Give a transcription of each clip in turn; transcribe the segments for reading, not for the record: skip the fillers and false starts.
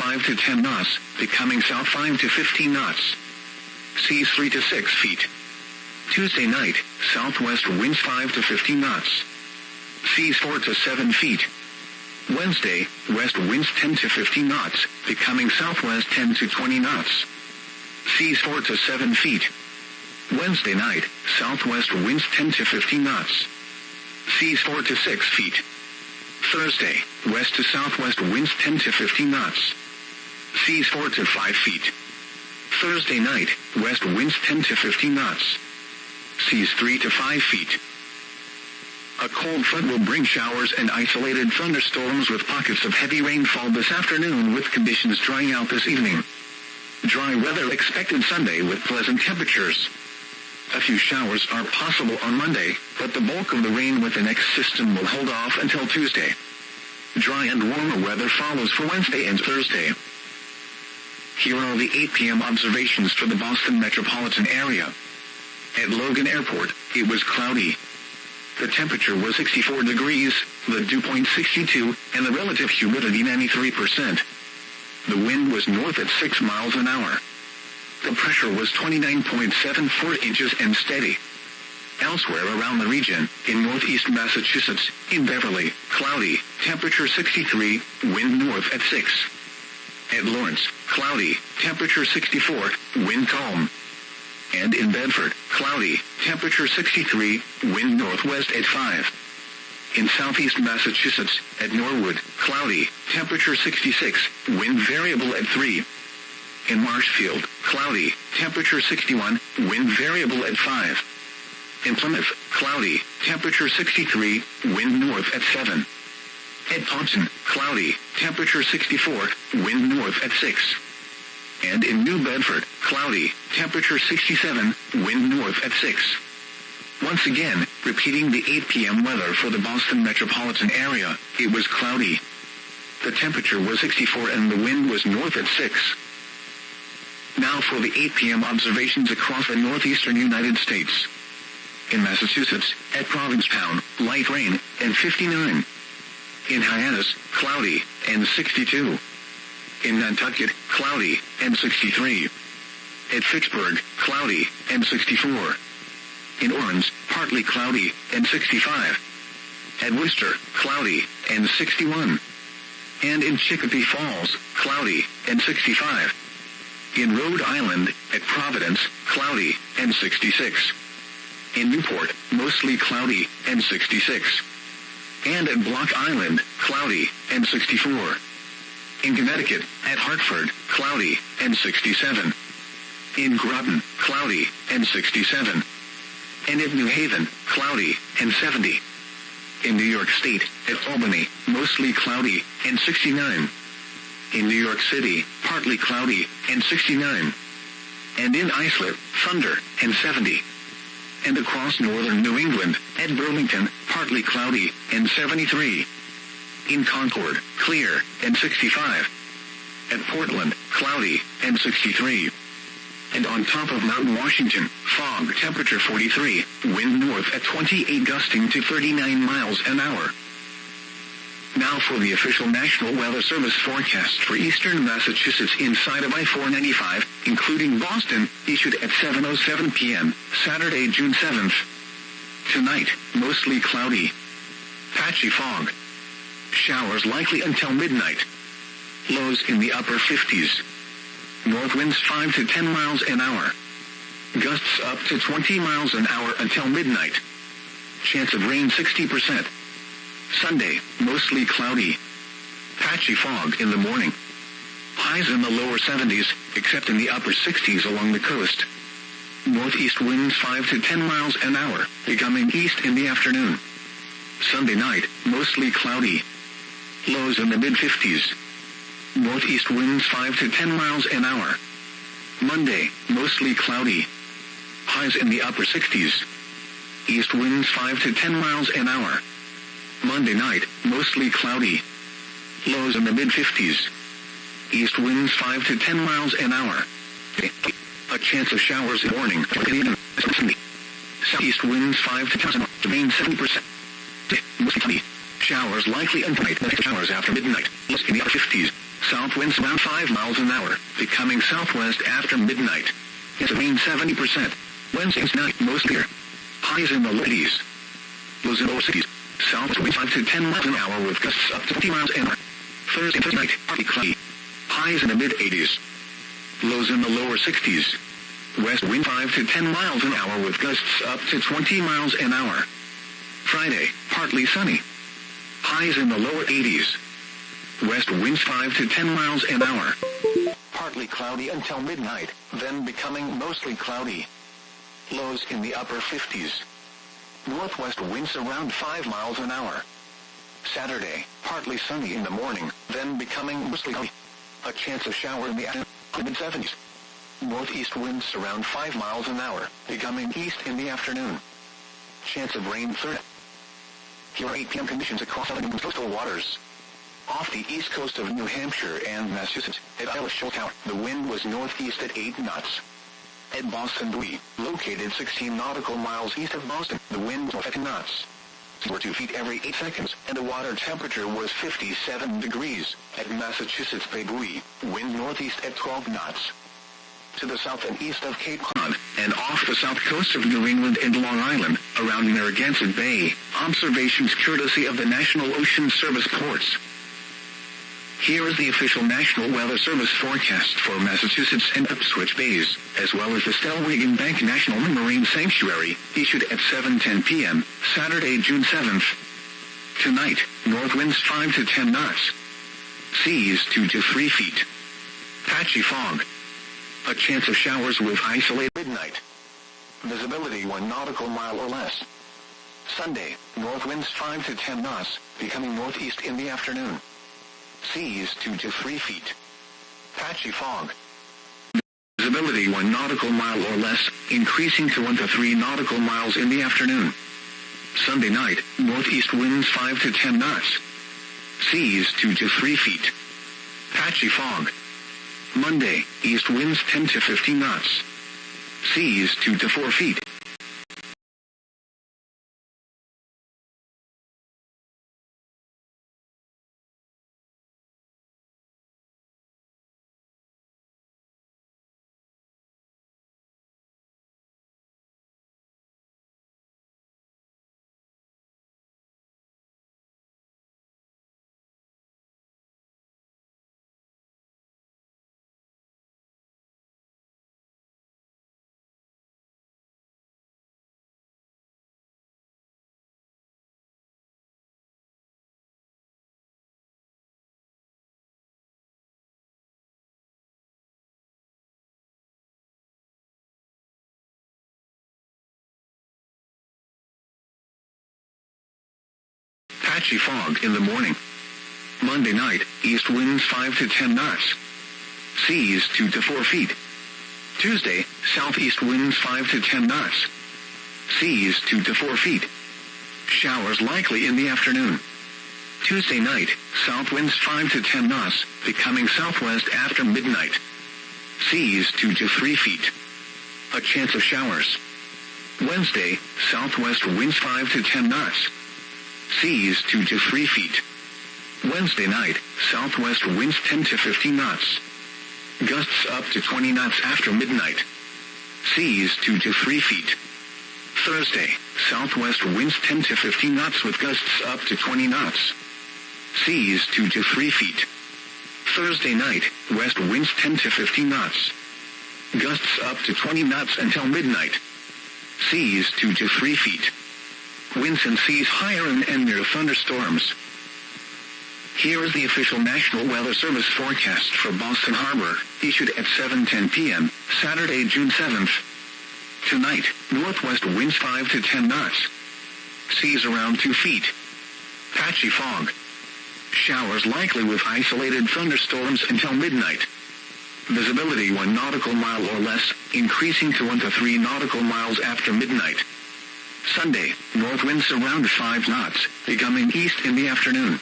5 to 10 knots, becoming south 5 to 15 knots. Seas 3 to 6 feet. Tuesday night, southwest winds 5 to 15 knots. Seas 4 to 7 feet. Wednesday, west winds 10 to 15 knots, becoming southwest 10 to 20 knots. Seas 4 to 7 feet. Wednesday night, southwest winds 10 to 15 knots. Seas 4 to 6 feet. Thursday, west to southwest winds 10 to 15 knots. Seas 4 to 5 feet. Thursday night, west winds 10 to 15 knots. Seas 3 to 5 feet. A cold front will bring showers and isolated thunderstorms with pockets of heavy rainfall this afternoon, with conditions drying out this evening. Dry weather expected Sunday with pleasant temperatures. A few showers are possible on Monday, but the bulk of the rain with the next system will hold off until Tuesday. Dry and warmer weather follows for Wednesday and Thursday. Here are the 8 p.m. observations for the Boston metropolitan area. At Logan Airport, it was cloudy. The temperature was 64 degrees, the dew point 62, and the relative humidity 93%. The wind was north at 6 miles an hour. The pressure was 29.74 inches and steady. Elsewhere around the region, in northeast Massachusetts, in Beverly, cloudy, temperature 63, wind north at 6. At Lawrence, cloudy, temperature 64, wind calm. And in Bedford, cloudy, temperature 63, wind northwest at 5. In southeast Massachusetts, at Norwood, cloudy, temperature 66, wind variable at 3. In Marshfield, cloudy, temperature 61, wind variable at 5. In Plymouth, cloudy, temperature 63, wind north at 7. At Taunton, cloudy, temperature 64, wind north at 6. And in New Bedford, cloudy, temperature 67, wind north at 6. Once again, repeating the 8 p.m. weather for the Boston metropolitan area, it was cloudy. The temperature was 64 and the wind was north at 6. Now for the 8 p.m. observations across the northeastern United States. In Massachusetts, at Provincetown, light rain, and 59. In Hyannis, cloudy, and 62. In Nantucket, cloudy, and 63. At Fitchburg, cloudy, and 64. In Orange, partly cloudy, and 65. At Worcester, cloudy, and 61. And in Chicopee Falls, cloudy, and 65. In Rhode Island, at Providence, cloudy, and 66. In Newport, mostly cloudy, and 66. And at Block Island, cloudy, and 64. In Connecticut, at Hartford, cloudy, and 67. In Groton, cloudy, and 67. And at New Haven, cloudy, and 70. In New York State, at Albany, mostly cloudy, and 69. In New York City, partly cloudy, and 69. And in Islip, thunder, and 70. And across northern New England, at Burlington, partly cloudy, and 73. In Concord, clear, and 65. At Portland, cloudy, and 63. And on top of Mountain Washington, fog, temperature 43, wind north at 28 gusting to 39 miles an hour. Now for the official National Weather Service forecast for eastern Massachusetts inside of I-495, including Boston, issued at 7:07 p.m., Saturday, June 7th. Tonight, mostly cloudy. Patchy fog. Showers likely until midnight. Lows in the upper 50s. North winds 5 to 10 miles an hour. Gusts up to 20 miles an hour until midnight. Chance of rain 60%. Sunday, mostly cloudy. Patchy fog in the morning. Highs in the lower 70s, except in the upper 60s along the coast. Northeast winds 5 to 10 miles an hour, becoming east in the afternoon. Sunday night, mostly cloudy. Lows in the mid-50s. Northeast winds 5 to 10 miles an hour. Monday, mostly cloudy. Highs in the upper 60s. East winds 5 to 10 miles an hour. Monday night, mostly cloudy. Lows in the mid-50s. East winds 5 to 10 miles an hour. A chance of showers in the morning. Southeast winds 5 to 10 miles. Rain 70%. Mostly cloudy. Showers likely until night. Showers after midnight. Lows in the upper 50s. South winds around 5 miles an hour, becoming southwest after midnight. It's rain 70%. Wednesday's night, most clear. Highs in the low 80s. Lows in lower 60s. South winds 5 to 10 miles an hour with gusts up to 20 miles an hour. Thursday night, partly cloudy. Highs in the mid-80s. Lows in the lower 60s. West wind 5 to 10 miles an hour with gusts up to 20 miles an hour. Friday, partly sunny. Highs in the lower 80s. West winds 5 to 10 miles an hour. Partly cloudy until midnight, then becoming mostly cloudy. Lows in the upper 50s. Northwest winds around 5 miles an hour. Saturday, partly sunny in the morning, then becoming mostly cloudy. A chance of shower in the afternoon, mid-70s. Northeast winds around 5 miles an hour, becoming east in the afternoon. Chance of rain 30. Here are 8 p.m. conditions across southern coastal waters. Off the east coast of New Hampshire and Massachusetts, at Isla Shoal, the wind was northeast at 8 knots. At Boston Buoy, located 16 nautical miles east of Boston, the wind was at 10 knots. Were 2 feet every 8 seconds, and the water temperature was 57 degrees. At Massachusetts Bay Buoy, wind northeast at 12 knots. To the south and east of Cape Cod, and off the south coast of New England and Long Island, around Narragansett Bay, observations courtesy of the National Ocean Service ports. Here is the official National Weather Service forecast for Massachusetts and Ipswich Bays, as well as the Stellwagen Bank National Marine Sanctuary, issued at 7:10 p.m., Saturday, June 7th. Tonight, north winds 5 to 10 knots. Seas 2 to 3 feet. Patchy fog. A chance of showers with isolated midnight. Visibility 1 nautical mile or less. Sunday, north winds 5 to 10 knots, becoming northeast in the afternoon. Seas 2 to 3 feet. Patchy fog. Visibility 1 nautical mile or less, increasing to 1 to 3 nautical miles in the afternoon. Sunday night, northeast winds 5 to 10 knots. Seas 2 to 3 feet. Patchy fog. Monday, east winds 10 to 15 knots. Seas 2 to 4 feet. Patchy fog in the morning. Monday night, east winds 5 to 10 knots. Seas 2 to 4 feet. Tuesday, southeast winds 5 to 10 knots. Seas 2 to 4 feet. Showers likely in the afternoon. Tuesday night, south winds 5 to 10 knots, becoming southwest after midnight. Seas 2 to 3 feet. A chance of showers. Wednesday, southwest winds 5 to 10 knots. Seas 2 to 3 feet. Wednesday night, southwest winds 10 to 15 knots. Gusts up to 20 knots after midnight. Seas 2 to 3 feet. Thursday, southwest winds 10 to 15 knots with gusts up to 20 knots. Seas 2 to 3 feet. Thursday night, west winds 10 to 15 knots. Gusts up to 20 knots until midnight. Seas 2 to 3 feet. Winds and seas higher and near thunderstorms. Here is the official National Weather Service forecast for Boston Harbor, issued at 7:10 p.m., Saturday, June 7th. Tonight, northwest winds 5 to 10 knots. Seas around 2 feet. Patchy fog. Showers likely with isolated thunderstorms until midnight. Visibility 1 nautical mile or less, increasing to 1 to 3 nautical miles after midnight. Sunday, north winds around 5 knots, becoming east in the afternoon.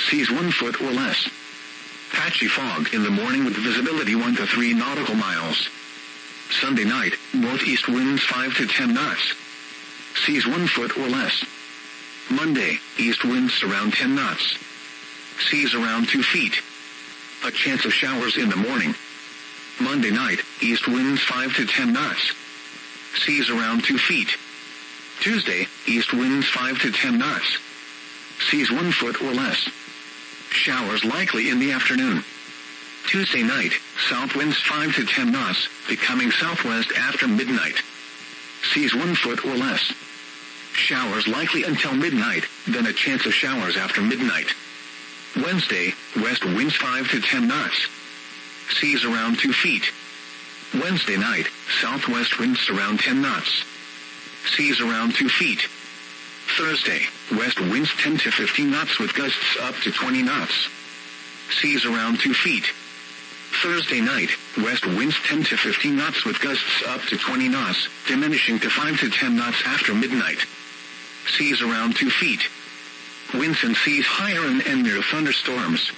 Seas 1 foot or less. Patchy fog in the morning with visibility 1 to 3 nautical miles. Sunday night, northeast winds 5 to 10 knots. Seas 1 foot or less. Monday, east winds around 10 knots. Seas around 2 feet. A chance of showers in the morning. Monday night, east winds 5 to 10 knots. Seas around 2 feet. Tuesday, east winds 5 to 10 knots. Seas 1 foot or less. Showers likely in the afternoon. Tuesday night, south winds 5 to 10 knots, becoming southwest after midnight. Seas 1 foot or less. Showers likely until midnight, then a chance of showers after midnight. Wednesday, west winds 5 to 10 knots. Seas around 2 feet. Wednesday night, southwest winds around 10 knots. Seas around 2 feet. Thursday, west winds 10 to 15 knots with gusts up to 20 knots. Seas around 2 feet. Thursday night, west winds 10 to 15 knots with gusts up to 20 knots, diminishing to 5 to 10 knots after midnight. Seas around 2 feet. Winds and seas higher and near thunderstorms.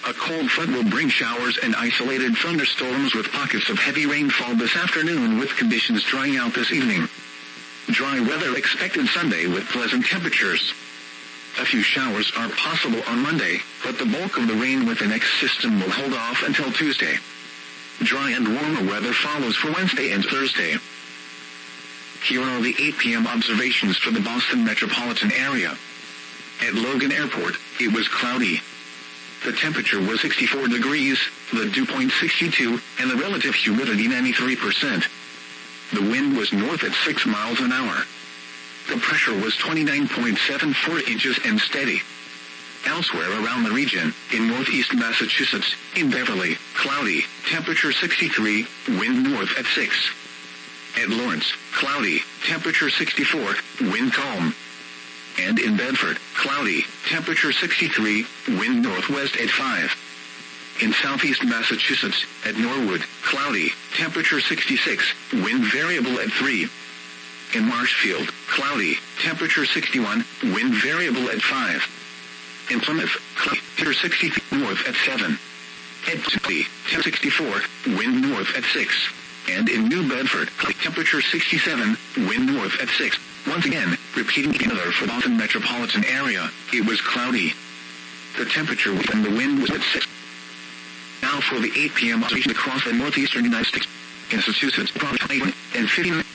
A cold front will bring showers and isolated thunderstorms with pockets of heavy rainfall this afternoon with conditions drying out this evening. Dry weather expected Sunday with pleasant temperatures. A few showers are possible on Monday, but the bulk of the rain with the next system will hold off until Tuesday. Dry and warmer weather follows for Wednesday and Thursday. Here are the 8 p.m. observations for the Boston metropolitan area. At Logan Airport, it was cloudy. The temperature was 64 degrees, the dew point 62, and the relative humidity 93%. The wind was north at 6 miles an hour. The pressure was 29.74 inches and steady. Elsewhere around the region, in northeast Massachusetts, in Beverly, cloudy, temperature 63, wind north at 6. At Lawrence, cloudy, temperature 64, wind calm. And in Bedford, cloudy, temperature 63, wind northwest at 5. In southeast Massachusetts, at Norwood, cloudy, temperature 66, wind variable at 3. In Marshfield, cloudy, temperature 61, wind variable at 5. In Plymouth, cloudy, temperature 60, north at 7. At City, temperature 64, wind north at 6. And in New Bedford, temperature 67, wind north at 6. Once again, repeating together for the Boston metropolitan area, it was cloudy. The temperature and the wind was at 6. Now for the 8 p.m. observation across the northeastern United States. In Massachusetts, probably and 59.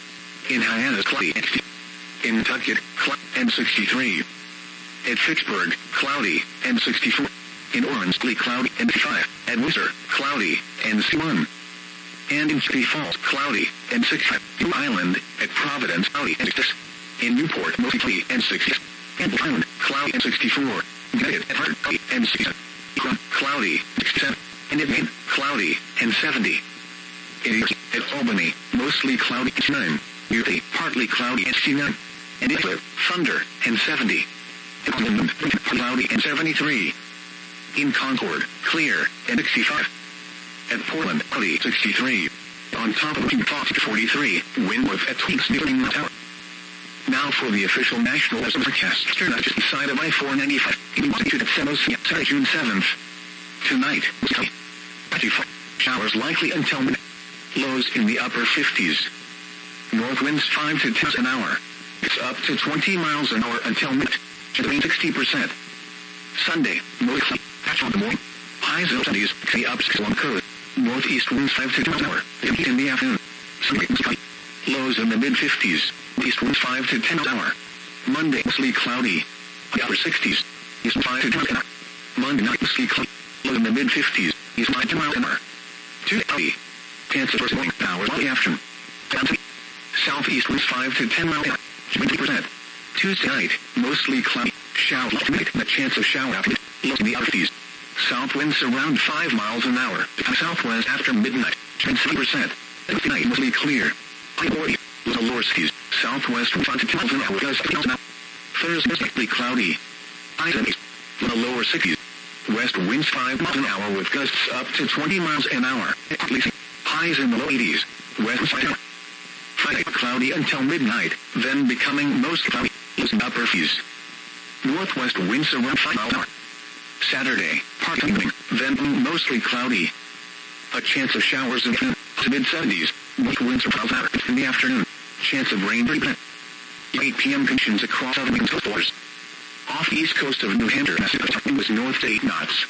In Hyannis, cloudy. In Nantucket, cloudy and 63. At Fitchburg, cloudy and 64. In Orange, cloudy and 55. At Worcester, cloudy and 61. And in City Falls, cloudy and 65. New Island, at Providence, cloudy and 6. In Newport, mostly cloudy and 60. And Island, cloudy and 64. Connecticut, at Hart, cloudy and 60. Cloudy, 67. And in Maine, cloudy and 70. In at Albany, mostly cloudy and 69. Usually, partly cloudy and 69. And in thunder and 70. In Portland, cloudy and 73. In Concord, clear and 65. At Portland, cloudy 63. On top of Fox 43, wind with at tweaks near the tower. Now for the official national weather forecast. Just side of I-495. In altitude at 7 Saturday, June 7th. Tonight, showers likely until midnight. Lows in the upper 50s. North winds 5 to 10 an hour. It's up to 20 miles an hour until midnight. 60%. Sunday, mostly patch on the morning. Highs in the 70s, the ups on coast. Northeast winds 5 to 10 an hour. In the afternoon. Sunday, lows in the mid-50s. East winds 5 to 10 an hour. Monday, mostly cloudy. The upper 60s. East 5 to 10 an hour. Monday night, mostly cloudy. Low in the mid-50s. East 5 to 10 miles an hour. Tuesday, chance of first morning hours in the afternoon. Southeast winds 5 to 10 miles an hour. 20%. Tuesday night, mostly cloudy. Shower tonight, a chance of shower after low in the upper 50s. South winds around 5 miles an hour. Southwest after midnight. 70%. Thursday night, mostly clear. High 40. The lower 60s. Southwest 5 to 10 miles an hour. Thursday, mostly cloudy. High 70s. The lower 60s. West winds 5 miles an hour with gusts up to 20 miles an hour. Highs in the low 80s. West 5 Friday, cloudy until midnight, then becoming most cloudy. Lows in upper 50s. Northwest winds around 5 miles an hour. Saturday, partly evening, then mostly cloudy. A chance of showers in the mid-70s. Most winds are 5 hours in the afternoon. Chance of rain 30%. 8 p.m. conditions across southern coast borders. Off the east coast of New Hampshire, Massachusetts, was north to 8 knots.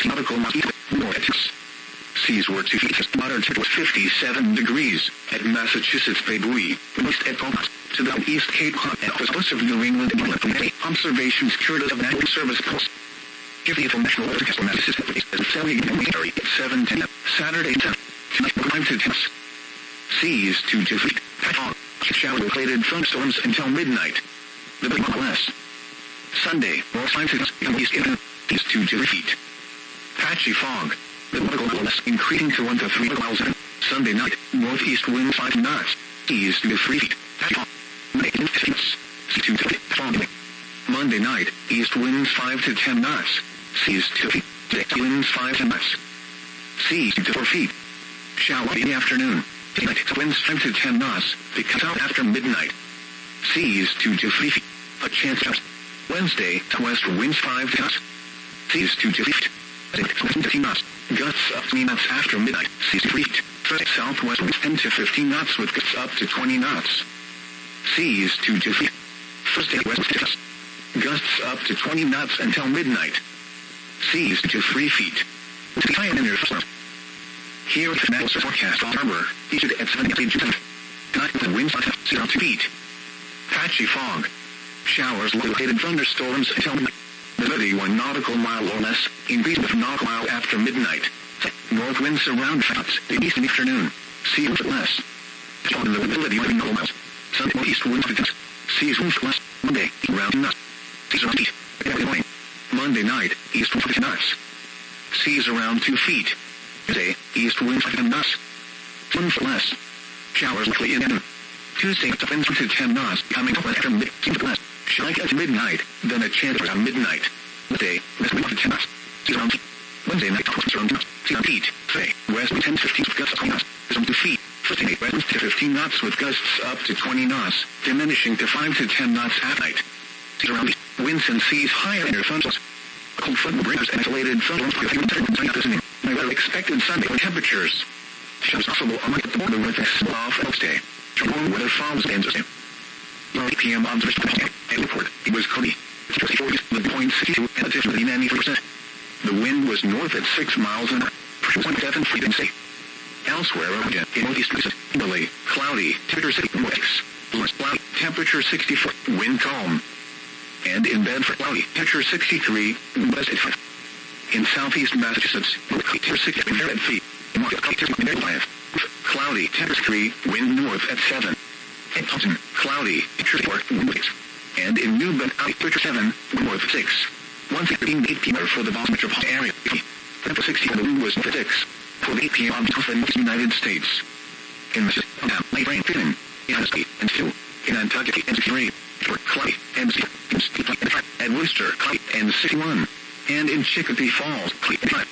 nautical north. Seas were 2 feet. Moderate temperature was 57 degrees at Massachusetts Bay Buoy, west at Palmas, to the east Cape Cod and west of New England. Observations curative of National Service Post. Give the informational weather for Massachusetts at 7:10 Saturday 5 to 10. Seas 2 to 3 feet. Shower-related thunderstorms until midnight. The big less. Sunday, north 5 to 10 east 2 to 3 feet. Patchy fog. The less increasing to 1 to 3 miles. Sunday night, northeast wind 5 knots. Seas 2 to 3 feet. Patchy fog. Sea 2 to 3 feet. Monday night, east winds 5 to 10 knots. Seas 2 feet. Winds 5 to knots. Seas 2 to 4 feet. Shower in the afternoon. Night, winds 5 to 10 knots. Because out after midnight. Seas 2 to 3 feet. A chance of Wednesday, west winds 5 to knots. Seas 2 to 3 feet. 15 knots. Gusts up to 3 knots after midnight. Seas 3 feet. Southwest winds 10 to 15 knots with gusts up to 20 knots. Seas 2 to 3 feet. Thursday, west gusts up to 20 knots until midnight. Seas to 3 feet. Here is the National Forecast Harbor, issued at 7 Tonight the winds 0 2 feet. Patchy fog. Showers located thunderstorms until midnight. 31 nautical mile or less, increase with nautical mile after midnight. North winds around knots in east afternoon. Sea with less. Probability of nautical miles. Sunday east winds with seas with less. Monday, around knots. Seas around feet. Monday night, east winds 5 knots. Seas around 2 feet. Tuesday, east winds 5 knots. Wind for less. Showers likely in. Tuesday, winds to 10 knots, coming up after midnight. Like at midnight, then a chance around midnight. Wednesday, west wind to 10 knots. Seas around feet. Wednesday night, winds around knots. Seas around feet. Thursday, west wind 10 to 15 with gusts up 20 knots. Seas around 2 feet. Thursday, west winds to 15 knots with gusts up to 20 knots, diminishing to 5 to 10 knots at night. Seas around feet. Winds and seas higher near thunderstorms. Cold front brings isolated thunderstorms. Weather expected Sunday temperatures. Shows possible on the border with a off Wednesday. Warm weather follows Wednesday. 8 p.m. observation report. It was cloudy. 40.62 and 90%. The wind was north at 6 miles an hour. 0.7 feet in sea. Elsewhere, in northeast Kimberly, cloudy, temperature 66. Cloudy, temperature 64, wind calm. And in Bedford, cloudy, temperature 63, west at 5. In southeast Massachusetts, temperature 60 at feet. Cloudy, temperature 3, wind north at 7. In Thompson, cloudy, temperature 4, wind 6. And in New Bedford, temperature 7, wind north 6. 1:15 p.m. for the Boston metropolitan area. Temperature 60, the wind was 6. For 8 p.m. on the United States. In Mississippi, late rain, feeling, in Tennessee, and 2. In Nantucket, and 3. Cloudy, and 6. At Worcester, cloudy, and 61. And in Chicopee Falls, cloudy, and 5.